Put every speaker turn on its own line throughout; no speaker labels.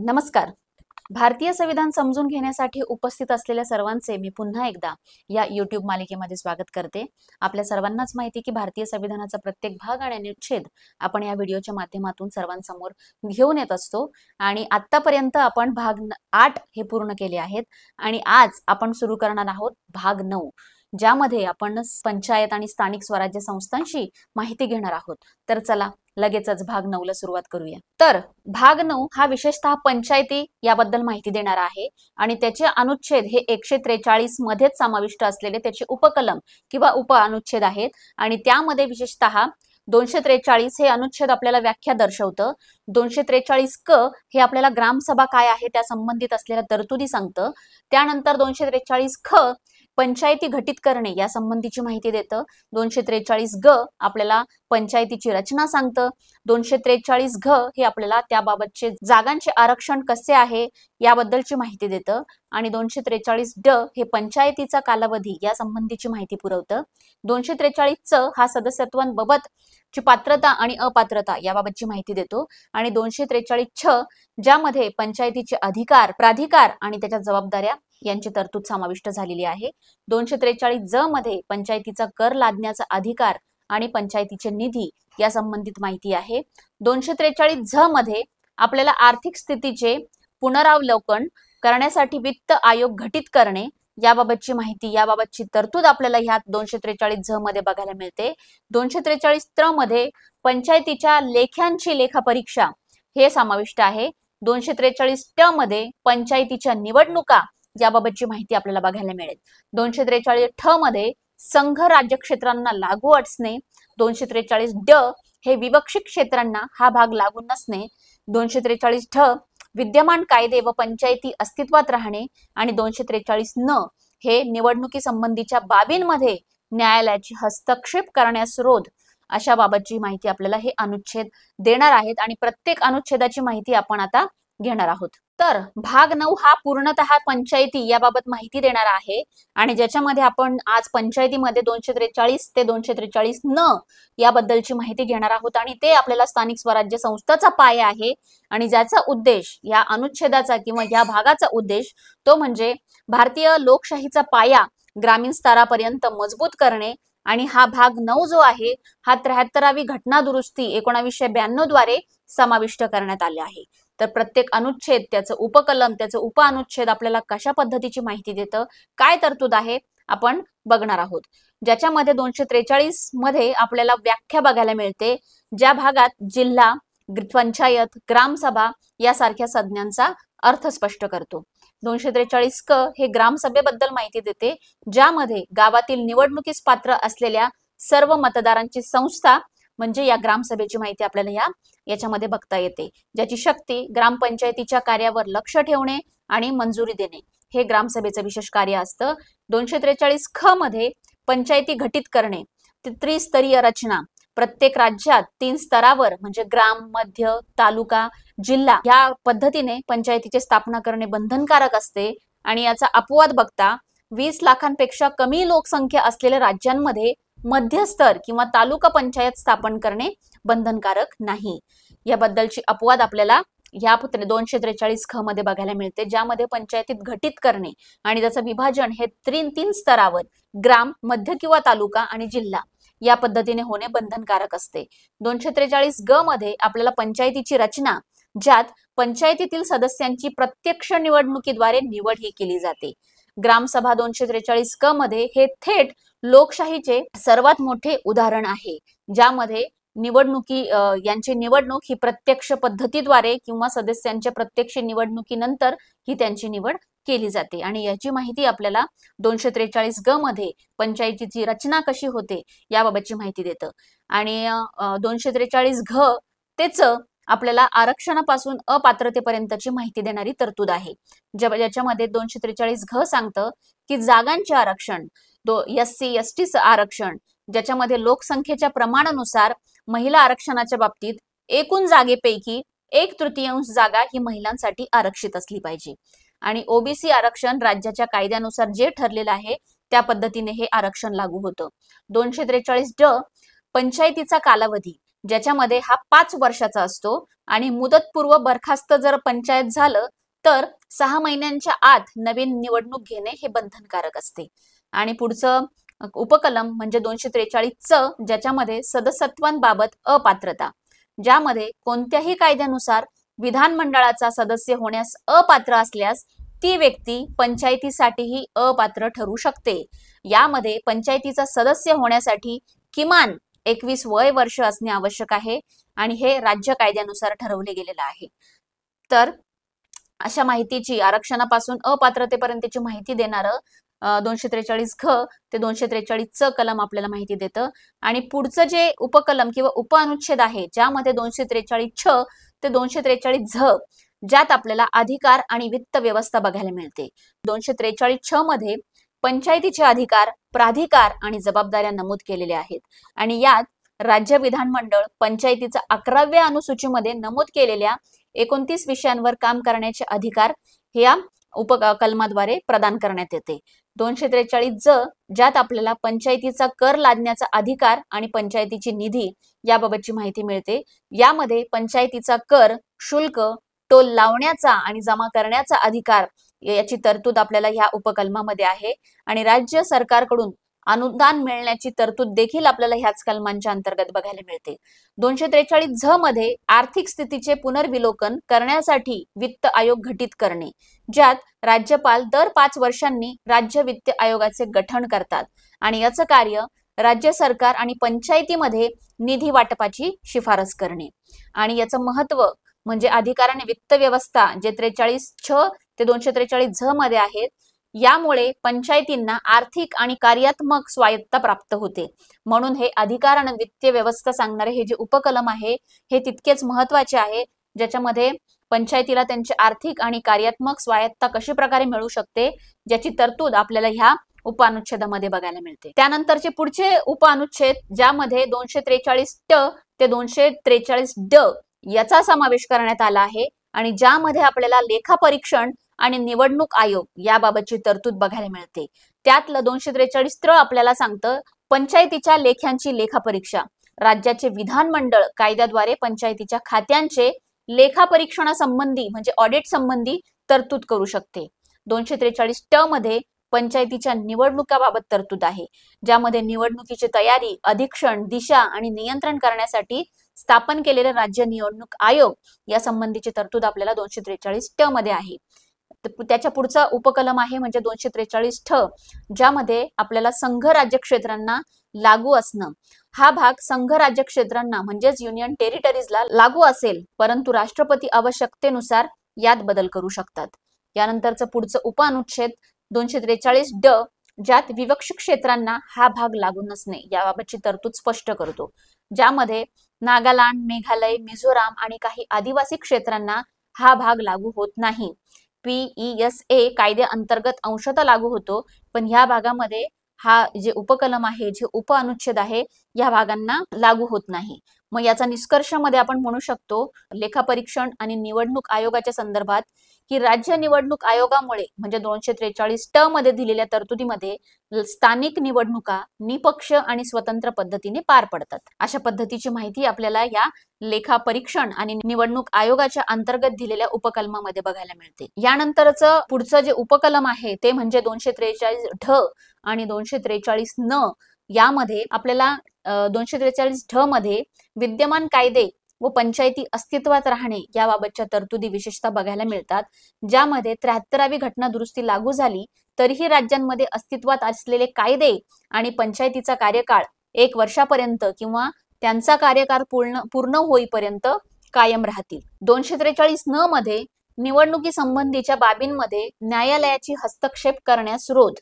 नमस्कार. भारतीय संविधान समजून घेण्यासाठी उपस्थित असलेल्या सर्वांचे मी पुन्हा एकदा या YouTube मालिकेमध्ये स्वागत करते. आपल्या सर्वांनाच माहिती की भारतीय संविधानाचा प्रत्येक भाग आणि अनुच्छेद आपण या व्हिडिओच्या माध्यमातून सर्वांसमोर घेऊन येत असतो आणि आतापर्यंत आपण भाग 8 हे पूर्ण केले आहेत आणि आज आपण सुरू करणार आहोत भाग 9, ज्यामध्ये आपण पंचायत आणि स्थानिक स्वराज्य संस्थांशी माहिती घेणार आहोत. तर चला लगेचच भाग 9 ला सुरुवात करूया. तर भाग 9 हा विशेषतः पंचायती याबद्दल माहिती देणार आहे आणि त्याचे अनुच्छेद हे 143 मध्येच समाविष्ट असलेले त्याचे उपकलम किंवा उप अनुच्छेद आहेत आणि त्यामध्ये विशेषतः 243 हे अनुच्छेद आपल्याला व्याख्या दर्शवतं. 243 क हे आपल्याला ग्रामसभा काय आहे त्या संबंधित असलेल्या तरतुदी सांगतं. त्यानंतर 243 ख पंचायती घटित करणे या संबंधीची माहिती देतं. 243 ग आपल्याला पंचायतीची रचना सांगतं. 243 घ हे आपल्याला त्याबाबतचे जागांचे आरक्षण कसे आहे याबद्दलची माहिती देतं आणि 243 ड हे पंचायतीचा कालावधी या संबंधीची माहिती पुरवतं. 243 च हा सदस्यत्वांबाबत ची पात्रता आणि अपात्रता याबाबतची माहिती देतो आणि 243 छ ज्यामध्ये पंचायतीचे अधिकार, प्राधिकार आणि त्याच्या जबाबदाऱ्या यांची तरतूद समाविष्ट झालेली आहे. 243 ज मध्ये पंचायतीचा कर लादण्याचा अधिकार आणि पंचायतीचे निधी या संबंधित माहिती आहे. 243 झ मध्ये आपल्याला आर्थिक स्थितीचे पुनरावलोकन करण्यासाठी वित्त आयोग घटित करणे याबाबतची माहिती, याबाबतची तरतूद आपल्याला ह्या 243 झ मध्ये बघायला मिळते. 243 त्र मध्ये पंचायतीच्या लेख्यांची लेखापरीक्षा हे समाविष्ट आहे. 243 ट मध्ये पंचायतीच्या निवडणुका याबाबतची माहिती आपल्याला बघायला मिळेल. 243 ठ मध्ये संघ राज्य क्षेत्रांना लागू असणे. 243 ड हे विवक्षित क्षेत्रांना हा भाग लागू नसणे. 243 ठ विद्यमान कायदे व पंचायती अस्तित्वात राहणे आणि 243 न हे निवडणुकी संबंधीच्या बाबींमध्ये न्यायालयाची हस्तक्षेप करण्यास रोध अशा बाबतची माहिती आपल्याला हे अनुच्छेद देणार आहेत आणि प्रत्येक अनुच्छेदाची माहिती आपण आता घेणार आहोत. तर भाग 9 हा पूर्णतः पंचायती याबाबत माहिती देणार आहे आणि ज्याच्यामध्ये आपण आज पंचायतीमध्ये 243 ते 243 न याबद्दलची माहिती घेणार आहोत आणि ते आपल्याला स्थानिक स्वराज्य संस्थाचा पाया आहे आणि ज्याचा उद्देश या अनुच्छेदाचा किंवा या भागाचा उद्देश तो म्हणजे भारतीय लोकशाहीचा पाया ग्रामीण स्तरापर्यंत मजबूत करणे आणि हा भाग 9 जो आहे हा 73वी घटना दुरुस्ती 1992 द्वारे समाविष्ट करण्यात आले आहे. तर प्रत्येक अनुच्छेद, त्याचं उपकलम, त्याचं उप अनुच्छेद आपल्याला कशा पद्धतीची माहिती देतं, काय तरतूद आहे आपण बघणार आहोत. ज्याच्यामध्ये 243 मध्ये आपल्याला व्याख्या बघायला मिळते, ज्या भागात जिल्हा, पंचायत, ग्रामसभा यासारख्या संज्ञांचा अर्थ स्पष्ट करतो. 243 क हे ग्रामसभेबद्दल माहिती देते, ज्यामध्ये गावातील निवडणुकीस पात्र असलेल्या सर्व मतदारांची संस्था म्हणजे या ग्रामसभेची माहिती आपल्याला याच्यामध्ये बघता येते. ज्याची शक्ती ग्रामपंचायतीच्या कार्यावर लक्ष ठेवणे आणि मंजुरी देणे हे ग्रामसभेचं विशेष कार्य असतं. 243 ख मध्ये पंचायती घटित करणे, त्रिस्तरीय रचना, प्रत्येक राज्यात 3 स्तरावर म्हणजे ग्राम, मध्य, तालुका, जिल्हा या पद्धतीने पंचायतीची स्थापना करणे बंधनकारक असते आणि याचा अपवाद बघता 20 लाखांपेक्षा कमी लोकसंख्या असलेल्या राज्यांमध्ये मध्यस्तर किंवा तालुका पंचायत स्थापन करणे बंधनकारक नाही. याबद्दलची अपवाद आपल्याला या 243 ख मध्ये बघायला मिळते, ज्यामध्ये पंचायतीत घटित करणे आणि त्याचं विभाजन हे 3 स्तरावर ग्राम, मध्य किंवा तालुका आणि जिल्हा या पद्धतीने होणे बंधनकारक असते. 243 ग मध्ये आपल्याला पंचायतीची रचना, ज्यात पंचायतीतील सदस्यांची प्रत्यक्ष निवडणुकीद्वारे निवड ही केली जाते. ग्रामसभा 243 क मध्ये हे थेट लोकशाहीचे सर्वात मोठे उदाहरण आहे, ज्यामध्ये यांची निवडणूक ही प्रत्यक्ष पद्धतीद्वारे किंवा सदस्यांच्या प्रत्यक्ष निवडणुकीनंतर ही त्यांची निवड केली जाते आणि याची माहिती आपल्याला 243 ग मध्ये पंचायतीची रचना कशी होते याबाबतची माहिती देतं आणि 243 घ तेच आपल्याला आरक्षणापासून अपात्रतेपर्यंतची माहिती देणारी तरतूद आहे. ज्याच्यामध्ये 243 घ सांगतं की जागांचे आरक्षण, SC ST आरक्षण, ज्याच्यामध्ये लोकसंख्येच्या प्रमाणानुसार महिला आरक्षणाच्या बाबतीत एकूण जागेपैकी 1/3 जागा ही महिलांसाठी आरक्षित असली पाहिजे आणि OBC आरक्षण राज्याच्या कायद्यानुसार जे ठरलेलं आहे त्या पद्धतीने हे आरक्षण लागू होतं. 243 ड पंचायतीचा कालावधी, ज्याच्यामध्ये हा 5 वर्षाचा असतो आणि मुदतपूर्व बरखास्त जर पंचायत झालं तर 6 महिन्यांच्या आत नवीन निवडणूक घेणे हे बंधनकारक असते. आणि पुढचं उपकलम म्हणजे 243 ज्याच्यामध्ये सदस्यत्वांबाबत अपात्रता, ज्यामध्ये कोणत्याही कायद्यानुसार विधानमंडळाचा सदस्य होण्यास अपात्र असल्यास ती व्यक्ती पंचायतीसाठीही अपात्र ठरू शकते. यामध्ये पंचायतीचा सदस्य होण्यासाठी किमान 21 वय वर्ष असणे आवश्यक आहे आणि हे राज्य कायद्यानुसार ठरवले गेलेलं आहे. तर अशा माहितीची आरक्षणापासून अपात्रतेपर्यंतची माहिती देणारं 243 घ ते 243 च कलम आपल्याला माहिती देतं. आणि पुढचं जे उपकलम किंवा उपअनुच्छेद आहे ज्यामध्ये 243 छ ते 243 झ ज्यात आपल्याला अधिकार आणि वित्त व्यवस्था बघायला मिळते. 243 छ मध्ये पंचायतीचे अधिकार, प्राधिकार आणि जबाबदाऱ्या नमूद केलेल्या आहेत आणि यात राज्य विधानमंडळ पंचायतीचा 11व्या अनुसूचीमध्ये नमूद केलेल्या 29 विषयांवर काम करण्याचे अधिकार या उपकलमाद्वारे प्रदान करण्यात येते. 243 ज ज्यात आपल्याला पंचायतीचा कर लादण्याचा अधिकार आणि पंचायतीची निधी याबाबतची माहिती मिळते. यामध्ये पंचायतीचा कर, शुल्क, टोल लावण्याचा आणि जमा करण्याचा अधिकार याची तरतूद आपल्याला ह्या उपकलमामध्ये आहे आणि राज्य सरकारकडून अनुदान मिळण्याची तरतूद देखील आपल्याला ह्याच कलमांच्या अंतर्गत बघायला मिळते. 243 झ मध्ये आर्थिक स्थितीचे पुनर्विलोकन करण्यासाठी वित्त आयोग गठीत करणे, ज्यात राज्यपाल दर 5 वर्षांनी राज्य वित्त आयोगाचे गठन करतात आणि याचं कार्य राज्य सरकार आणि पंचायतीमध्ये निधी वाटपाची शिफारस करणे. आणि याचं महत्व म्हणजे अधिकार आणि वित्त व्यवस्था जे 43 छ ते 243 झ मध्ये आहेत. यामुळे पंचायतींना आर्थिक आणि कार्यात्मक स्वायत्तता प्राप्त होते. म्हणून हे अधिकार आणि वित्तीय व्यवस्था सांगणारे हे जे उपकलम आहे हे तितकेच महत्वाचे आहे, ज्याच्यामध्ये पंचायतीला त्यांची आर्थिक आणि कार्यात्मक स्वायत्तता कशी प्रकारे मिळू शकते ज्याची तरतूद आपल्याला ह्या उपअनुच्छेदामध्ये बघायला मिळते. त्यानंतरचे पुढचे उपअनुच्छेद ज्यामध्ये 243 ट ते 243 ड याचा समावेश करण्यात आला आहे आणि ज्यामध्ये आपल्याला लेखापरीक्षण आणि निवडणूक आयोग याबाबतची तरतूद बघायला मिळते. त्यातलं 243 त्र आपल्याला सांगतं पंचायतीच्या लेख्यांची लेखापरीक्षा राज्याचे विधानमंडळ कायद्याद्वारे पंचायतीच्या खात्यांचे लेखापरीक्षणासंबंधी म्हणजे ऑडिट संबंधी तरतूद करू शकते. 243 ट मध्ये पंचायतीच्या निवडणुकाबाबत तरतूद आहे, ज्यामध्ये निवडणुकीची तयारी, अधीक्षण, दिशा आणि नियंत्रण करण्यासाठी स्थापन केलेले राज्य निवडणूक आयोग या संबंधीची तरतूद आपल्याला 243 ट मध्ये आहे. त्याच्या पुढचा उपकलम आहे म्हणजे 243 ठ ज्यामध्ये आपल्याला संघ राज्य क्षेत्रांना लागू असणं. हा भाग संघ राज्य क्षेत्रांना म्हणजेच युनियन टेरिटरीजला लागू असेल, परंतु राष्ट्रपती आवश्यकतेनुसार यात बदल करू शकतात. यानंतरचं पुढचं उपअनुच्छेद 243 ड ज्यात विवक्षित क्षेत्रांना हा भाग लागू नसणे याबाबतची तरतूद स्पष्ट करतो, ज्यामध्ये नागालँड, मेघालय, मिझोराम आणि काही आदिवासी क्षेत्रांना हा भाग लागू होत नाही. PESA कायद्याअंतर्गत अंशतः लागू होतो, पण ह्या भागामध्ये हा जे उपकलम आहे, जे उपअनुच्छेद आहे या भागांना लागू होत नाही. मग याचा निष्कर्षामध्ये आपण म्हणू शकतो लेखापरीक्षण आणि निवडणूक आयोगाच्या संदर्भात की राज्य निवडणूक आयोगामुळे म्हणजे 243 ट मध्ये दिलेल्या तरतुदीमध्ये स्थानिक निवडणुका निपक्ष आणि स्वतंत्र पद्धतीने पार पडतात. अशा पद्धतीची माहिती आपल्याला या लेखापरीक्षण आणि निवडणूक आयोगाच्या अंतर्गत दिलेल्या उपकलमामध्ये बघायला मिळते. यानंतरचं पुढचं जे उपकलम आहे ते म्हणजे 243 ढ आणि 243 न यामध्ये आपल्याला 243 ढ मध्ये विद्यमान कायदे व पंचायती अस्तित्वात राहणे याबाबतच्या तरतुदी विशेषतः बघायला मिळतात, ज्यामध्ये 73वी घटना दुरुस्ती लागू झाली तरीही राज्यांमध्ये अस्तित्वात असलेले कायदे आणि पंचायतीचा कार्यकाळ 1 वर्षापर्यंत किंवा त्यांचा कार्यकाळ पूर्ण होईपर्यंत कायम राहतील. 243 न मध्ये निवडणुकी संबंधीच्या बाबींमध्ये न्यायालयाची हस्तक्षेप करण्यास रोध,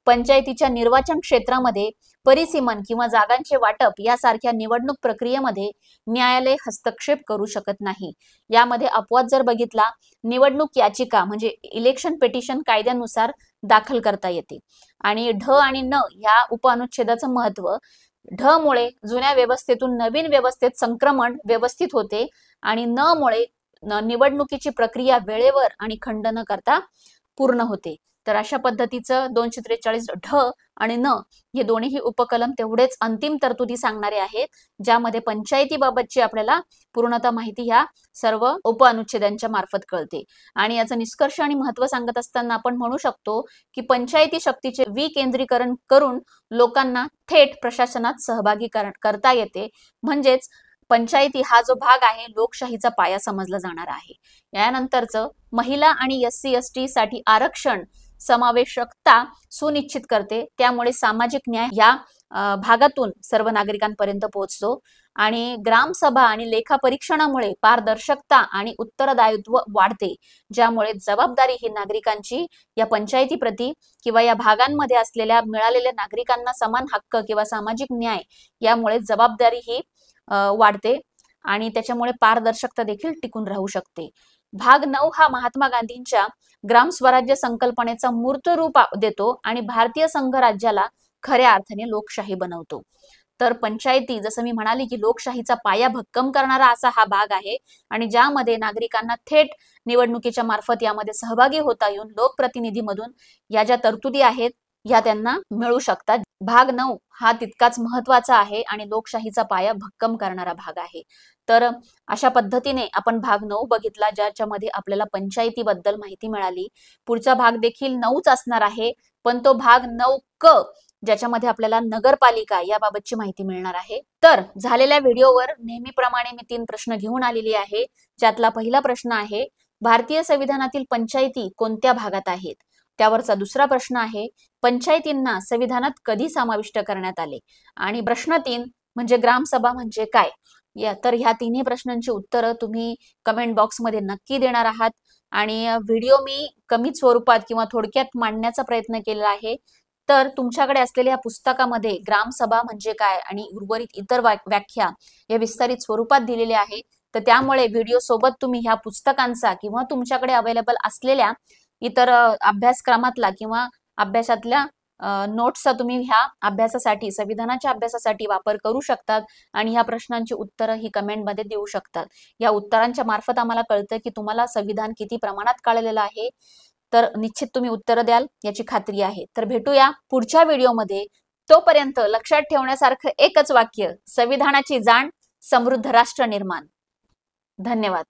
पंचायतीच्या निर्वाचन क्षेत्रामध्ये परिसीमन किंवा जागांचे वाटप यासारख्या निवडणूक प्रक्रियेमध्ये न्यायालय हस्तक्षेप करू शकत नाही. यामध्ये अपवाद जर बघितला निवडणूक याचिका म्हणजे इलेक्शन पिटिशन कायद्यानुसार दाखल करता येते. आणि ढ आणि न या उपअनुच्छेदाचं महत्व, ढ मुळे जुन्या व्यवस्थेतून नवीन व्यवस्थेत संक्रमण व्यवस्थित होते आणि न मुळे निवडणुकीची प्रक्रिया वेळेवर आणि खंड न करता पूर्ण होते. तर अशा पद्धतीचं 243 ढ आणि न हे दोन्हीही उपकलम तेवढेच अंतिम तरतुदी सांगणारे आहेत, ज्यामध्ये पंचायतीबाबतची आपल्याला पूर्णतः माहिती ह्या सर्व उपअनुच्छेदांच्या मार्फत कळते. आणि याचं निष्कर्ष आणि महत्व सांगत असताना आपण म्हणू शकतो की पंचायती शक्तीचे विकेंद्रीकरण करून लोकांना थेट प्रशासनात सहभागी करता येते. म्हणजेच पंचायती हा जो भाग आहे लोकशाहीचा पाया समजला जाणार आहे. यानंतरचं महिला आणि SC ST साठी आरक्षण समावेशकता सुनिश्चित करते, त्यामुळे सामाजिक न्याय या भागातून सर्व नागरिकांपर्यंत पोहोचतो. आणि ग्रामसभा आणि लेखा परीक्षणामुळे पारदर्शकता आणि उत्तरदायित्व वाढते, ज्यामुळे जबाबदारी ही नागरिकांची या पंचायतीप्रती किंवा या भागांमध्ये असलेल्या मिळालेल्या नागरिकांना समान हक्क किंवा सामाजिक न्याय यामुळे जबाबदारी ही वाढते आणि त्याच्यामुळे पारदर्शकता देखील टिकून राहू शकते. भाग 9 हा महात्मा गांधींच्या ग्रामस्वराज्य संकल्पनेचा मूर्त रूप देतो आणि भारतीय संघ राज्याला खऱ्या अर्थाने लोकशाही बनवतो. तर पंचायती जसं मी म्हणाले की लोकशाहीचा पाया भक्कम करणारा असा हा भाग आहे आणि ज्यामध्ये नागरिकांना थेट निवडणुकीच्या मार्फत यामध्ये सहभागी होता येऊन लोकप्रतिनिधीमधून या ज्या तरतुदी आहेत या त्यांना मिळू शकतात. भाग 9 हा तितकाच महत्वाचा आहे आणि लोकशाहीचा पाया भक्कम करणारा भाग आहे. तर अशा पद्धतीने आपण भाग 9 बघितला, ज्याच्यामध्ये आपल्याला पंचायतीबद्दल माहिती मिळाली. पुढचा भाग देखील 9च असणार आहे, पण तो भाग 9 क ज्याच्यामध्ये आपल्याला नगरपालिका याबाबतची माहिती मिळणार आहे. तर झालेल्या व्हिडिओवर नेहमीप्रमाणे मी 3 प्रश्न घेऊन आलेली आहे, ज्यातला पहिला प्रश्न आहे भारतीय संविधानातील पंचायती कोणत्या भागात आहेत. त्यावरचा दुसरा प्रश्न आहे पंचायतींना संविधानात कधी समाविष्ट करण्यात आले. आणि प्रश्न 3 म्हणजे ग्रामसभा म्हणजे काय. तर ह्या तिन्ही प्रश्नांची उत्तरं तुम्ही कमेंट बॉक्समध्ये नक्की देणार आहात. आणि व्हिडिओ मी कमी स्वरूपात किंवा थोडक्यात मांडण्याचा प्रयत्न केला आहे. तर तुमच्याकडे असलेल्या पुस्तकामध्ये ग्रामसभा म्हणजे काय आणि उर्वरित इतर व्याख्या या विस्तारित स्वरूपात दिलेल्या आहे. तर त्यामुळे व्हिडिओ सोबत तुम्ही ह्या पुस्तकांचा किंवा तुमच्याकडे अवेलेबल असलेल्या इतर अभ्यासक्रमातला किंवा अभ्यासातल्या नोट्सचा तुम्ही ह्या अभ्यासासाठी संविधानाच्या अभ्यासासाठी वापर करू शकतात आणि ह्या प्रश्नांची उत्तरं ही कमेंटमध्ये देऊ शकतात. या उत्तरांच्या मार्फत आम्हाला कळतं की तुम्हाला संविधान किती प्रमाणात कळलेलं आहे. तर निश्चित तुम्ही उत्तर द्याल याची खात्री आहे. तर भेटूया पुढच्या व्हिडिओमध्ये. तोपर्यंत लक्षात ठेवण्यासारखं एकच वाक्य, संविधानाची जाण समृद्ध राष्ट्र निर्माण. धन्यवाद.